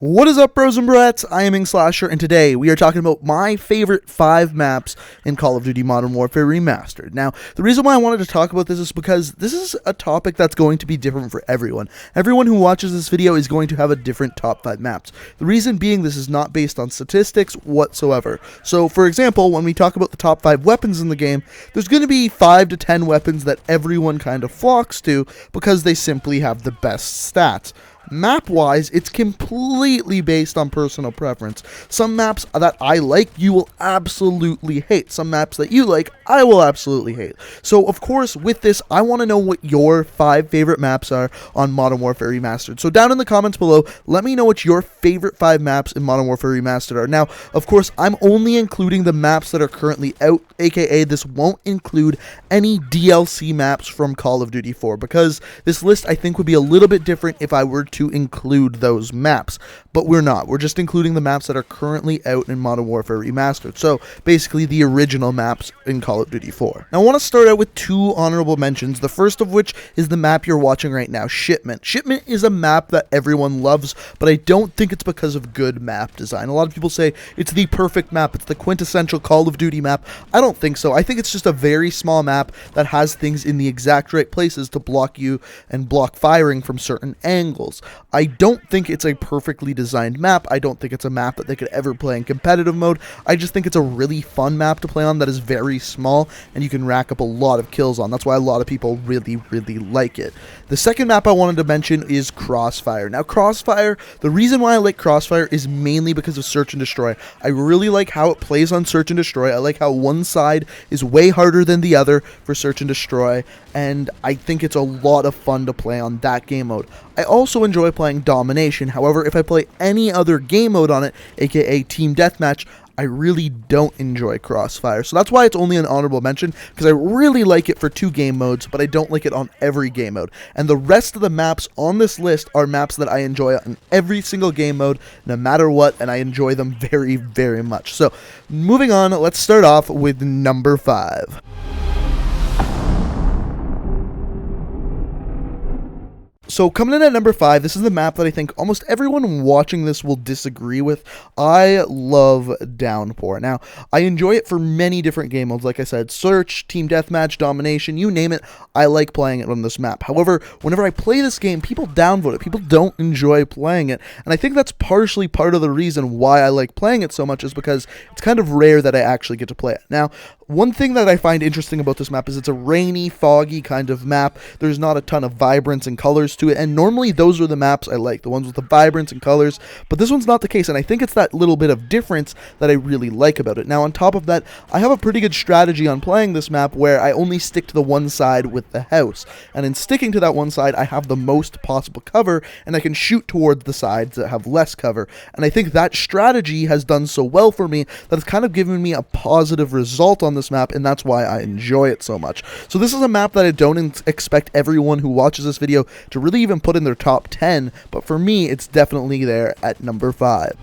What is up, bros and brats? I am Inkslasher, and today we are talking about my favorite 5 maps in Call of Duty Modern Warfare Remastered. Now, the reason why I wanted to talk about this is because this is a topic that's going to be different for everyone. Everyone who watches this video is going to have a different top 5 maps. The reason being this is not based on statistics whatsoever. So, for example, when we talk about the top 5 weapons in the game, there's going to be 5 to 10 weapons that everyone kind of flocks to because they simply have the best stats. Map-wise, it's completely based on personal preference. Some maps that I like, you will absolutely hate. Some maps that you like, I will absolutely hate. So, of course, with this, I want to know what your 5 favorite maps are on Modern Warfare Remastered. So, down in the comments below, let me know what your favorite 5 maps in Modern Warfare Remastered are. Now, of course, I'm only including the maps that are currently out, aka this won't include any DLC maps from Call of Duty 4, because this list, I think, would be a little bit different if I were to include those maps, but we're not. We're just including the maps that are currently out in Modern Warfare Remastered, so basically the original maps in Call of Duty 4. Now I want to start out with 2 honorable mentions, the first of which is the map you're watching right now, Shipment. Shipment is a map that everyone loves, but I don't think it's because of good map design. A lot of people say it's the perfect map, it's the quintessential Call of Duty map. I don't think so. I think it's just a very small map that has things in the exact right places to block you and block firing from certain angles. I don't think it's a perfectly designed map. I don't think it's a map that they could ever play in competitive mode. I just think it's a really fun map to play on that is very small and you can rack up a lot of kills on. That's why a lot of people really like it. The second map I wanted to mention is Crossfire. Now, Crossfire, the reason why I like Crossfire is mainly because of Search and Destroy. I really like how it plays on Search and Destroy. I like how one side is way harder than the other for Search and Destroy, and I think it's a lot of fun to play on that game mode. I also enjoy playing Domination. However, if I play any other game mode on it, aka Team Deathmatch, I really don't enjoy Crossfire. So that's why it's only an honorable mention, because I really like it for 2 game modes, but I don't like it on every game mode. And the rest of the maps on this list are maps that I enjoy on every single game mode, no matter what, and I enjoy them very much. So, moving on, let's start off with number 5. So coming in at number 5, this is the map that I think almost everyone watching this will disagree with. I love Downpour. Now, I enjoy it for many different game modes. Like I said, Search, Team Deathmatch, Domination, you name it, I like playing it on this map. However, whenever I play this game, people downvote it. People don't enjoy playing it. And I think that's partially part of the reason why I like playing it so much is because it's kind of rare that I actually get to play it. Now, one thing that I find interesting about this map is it's a rainy, foggy kind of map. There's not a ton of vibrance and colors to it, and normally those are the maps I like, the ones with the vibrance and colors, but this one's not the case, and I think it's that little bit of difference that I really like about it. Now, on top of that, I have a pretty good strategy on playing this map where I only stick to the one side with the house, and in sticking to that one side, I have the most possible cover, and I can shoot towards the sides that have less cover, and I think that strategy has done so well for me that it's kind of given me a positive result on this map, and that's why I enjoy it so much. So this is a map that I don't expect everyone who watches this video to really even put in their top 10, but for me, it's definitely there at number 5.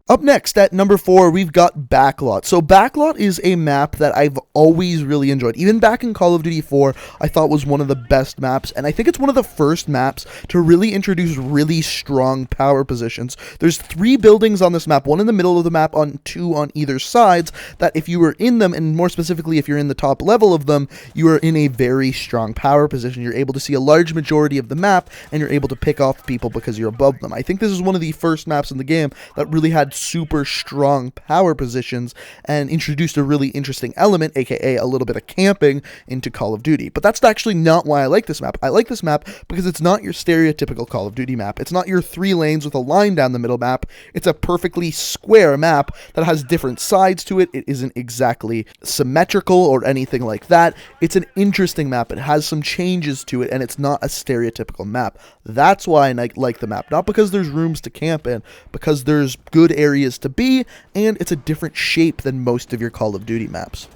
Up next, at number 4, we've got Backlot. So Backlot is a map that I've always really enjoyed. Even back in Call of Duty 4, I thought was one of the best maps, and I think it's one of the first maps to really introduce really strong power positions. There's 3 buildings on this map, one in the middle of the map, 2 on either sides, that if you were in them, and more specifically if you're in the top level of them, you are in a very strong power position. You're able to see a large majority of the map, and you're able to pick off people because you're above them. I think this is one of the first maps in the game that really had super strong power positions and introduced a really interesting element, aka a little bit of camping, into Call of Duty. But that's actually not why I like this map. I like this map because it's not your stereotypical Call of Duty map. It's not your 3 lanes with a line down the middle map. It's a perfectly square map that has different sides to it. It isn't exactly symmetrical or anything like that. It's an interesting map. It has some changes to it, and it's not a stereotypical map. That's why I like the map. Not because there's rooms to camp in, because there's good areas to be, and it's a different shape than most of your Call of Duty maps.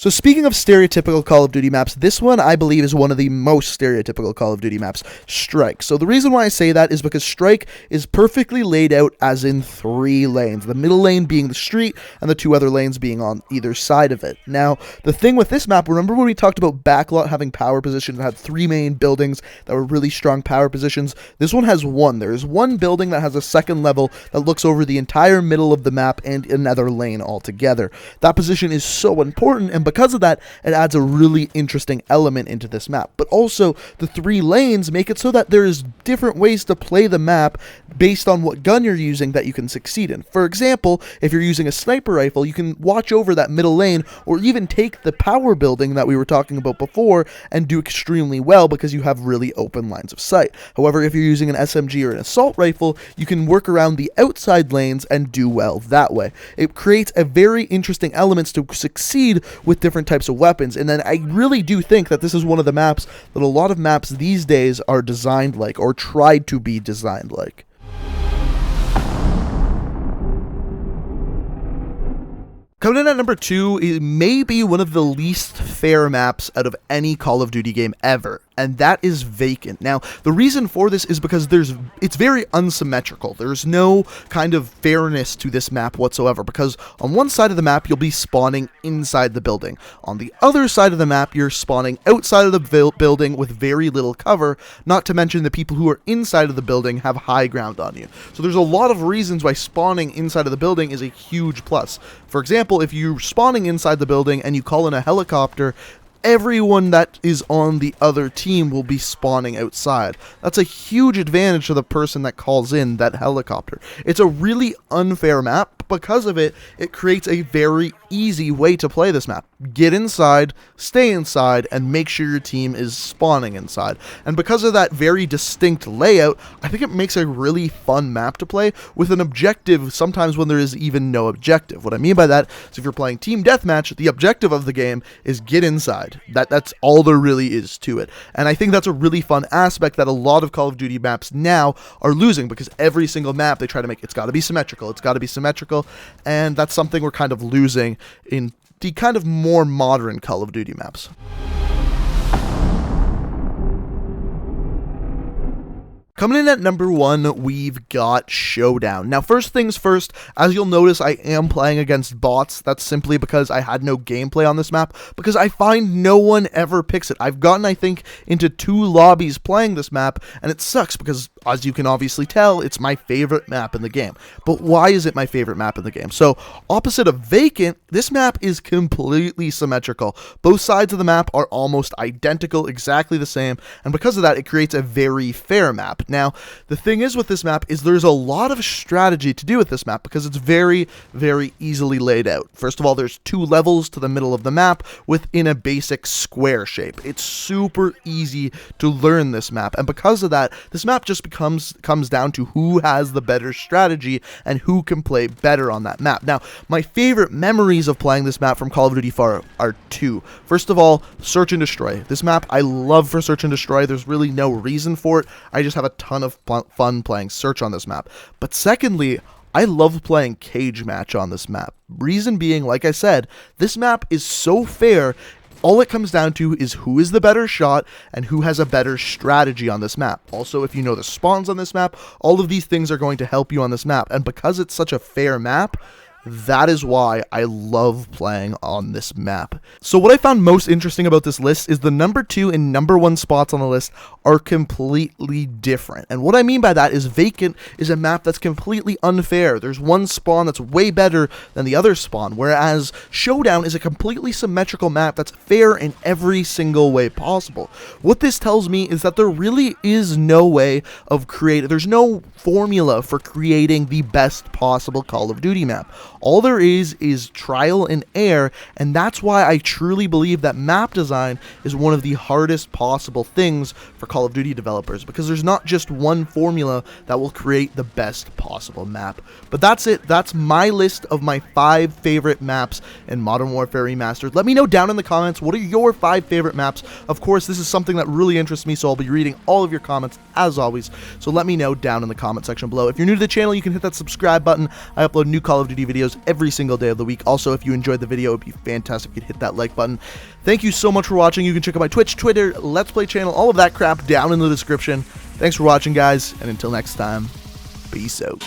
So speaking of stereotypical Call of Duty maps, this one I believe is one of the most stereotypical Call of Duty maps, Strike. So the reason why I say that is because Strike is perfectly laid out as in 3 lanes, the middle lane being the street and the 2 other lanes being on either side of it. Now, the thing with this map, remember when we talked about Backlot having power positions that had 3 main buildings that were really strong power positions? This one has 1. There is 1 building that has a 2nd level that looks over the entire middle of the map and another lane altogether. That position is so important, and because of that, it adds a really interesting element into this map. But also, the 3 lanes make it so that there's different ways to play the map based on what gun you're using that you can succeed in. For example, if you're using a sniper rifle, you can watch over that middle lane, or even take the power building that we were talking about before and do extremely well because you have really open lines of sight. However, if you're using an SMG or an assault rifle, you can work around the outside lanes and do well that way. It creates a very interesting elements to succeed with different types of weapons, and then I really do think that this is one of the maps that a lot of maps these days are designed like, or tried to be designed like. Coming in at number 2, it may be one of the least fair maps out of any Call of Duty game ever, and that is Vacant. Now, the reason for this is because it's very unsymmetrical. There's no kind of fairness to this map whatsoever, because on one side of the map, you'll be spawning inside the building. On the other side of the map, you're spawning outside of the building with very little cover, not to mention the people who are inside of the building have high ground on you. So there's a lot of reasons why spawning inside of the building is a huge plus. For example, if you're spawning inside the building and you call in a helicopter, everyone that is on the other team will be spawning outside. That's a huge advantage to the person that calls in that helicopter. It's a really unfair map. Because of it, it creates a very easy way to play this map. Get inside, stay inside, and make sure your team is spawning inside. And because of that very distinct layout, I think it makes a really fun map to play with an objective sometimes when there is even no objective. What I mean by that is if you're playing team deathmatch, the objective of the game is get inside. That's all there really is to it. And I think that's a really fun aspect that a lot of Call of Duty maps now are losing, because every single map they try to make, it's got to be symmetrical, it's got to be symmetrical. And that's something we're kind of losing in the kind of more modern Call of Duty maps. Coming in at number 1, we've got Showdown. Now, first things first, as you'll notice, I am playing against bots. That's simply because I had no gameplay on this map, because I find no one ever picks it. I've gotten, I think, into 2 lobbies playing this map, and it sucks because, as you can obviously tell, it's my favorite map in the game. But why is it my favorite map in the game? So, opposite of Vacant, this map is completely symmetrical. Both sides of the map are almost identical, exactly the same, and because of that, it creates a very fair map. Now, the thing is with this map is there's a lot of strategy to do with this map because it's very, very easily laid out. First of all, there's 2 levels to the middle of the map within a basic square shape. It's super easy to learn this map, and because of that, this map just comes down to who has the better strategy and who can play better on that map. Now, my favorite memories of playing this map from Call of Duty 4 are 2. First of all, Search and Destroy. This map I love for Search and Destroy. There's really no reason for it. I just have a ton of fun playing Search on this map. But secondly, I love playing Cage Match on this map. Reason being, like I said, this map is so fair. All it comes down to is who is the better shot and who has a better strategy on this map. Also, if you know the spawns on this map, all of these things are going to help you on this map. And because it's such a fair map, that is why I love playing on this map. So what I found most interesting about this list is the number 2 and number 1 spots on the list are completely different. And what I mean by that is Vacant is a map that's completely unfair. There's one spawn that's way better than the other spawn, whereas Showdown is a completely symmetrical map that's fair in every single way possible. What this tells me is that there really is no way of there's no formula for creating the best possible Call of Duty map. All there is trial and error, and that's why I truly believe that map design is one of the hardest possible things for Call of Duty developers, because there's not just one formula that will create the best possible map. But that's it. That's my list of my 5 favorite maps in Modern Warfare Remastered. Let me know down in the comments, what are your 5 favorite maps? Of course, this is something that really interests me, so I'll be reading all of your comments as always. So let me know down in the comment section below. If you're new to the channel, you can hit that subscribe button. I upload new Call of Duty videos videos every single day of the week. Also, if you enjoyed the video, it would be fantastic if you could hit that like button. Thank you so much for watching. You can check out my Twitch, Twitter, Let's Play channel, all of that crap down in the description. Thanks for watching, guys, and until next time, peace out.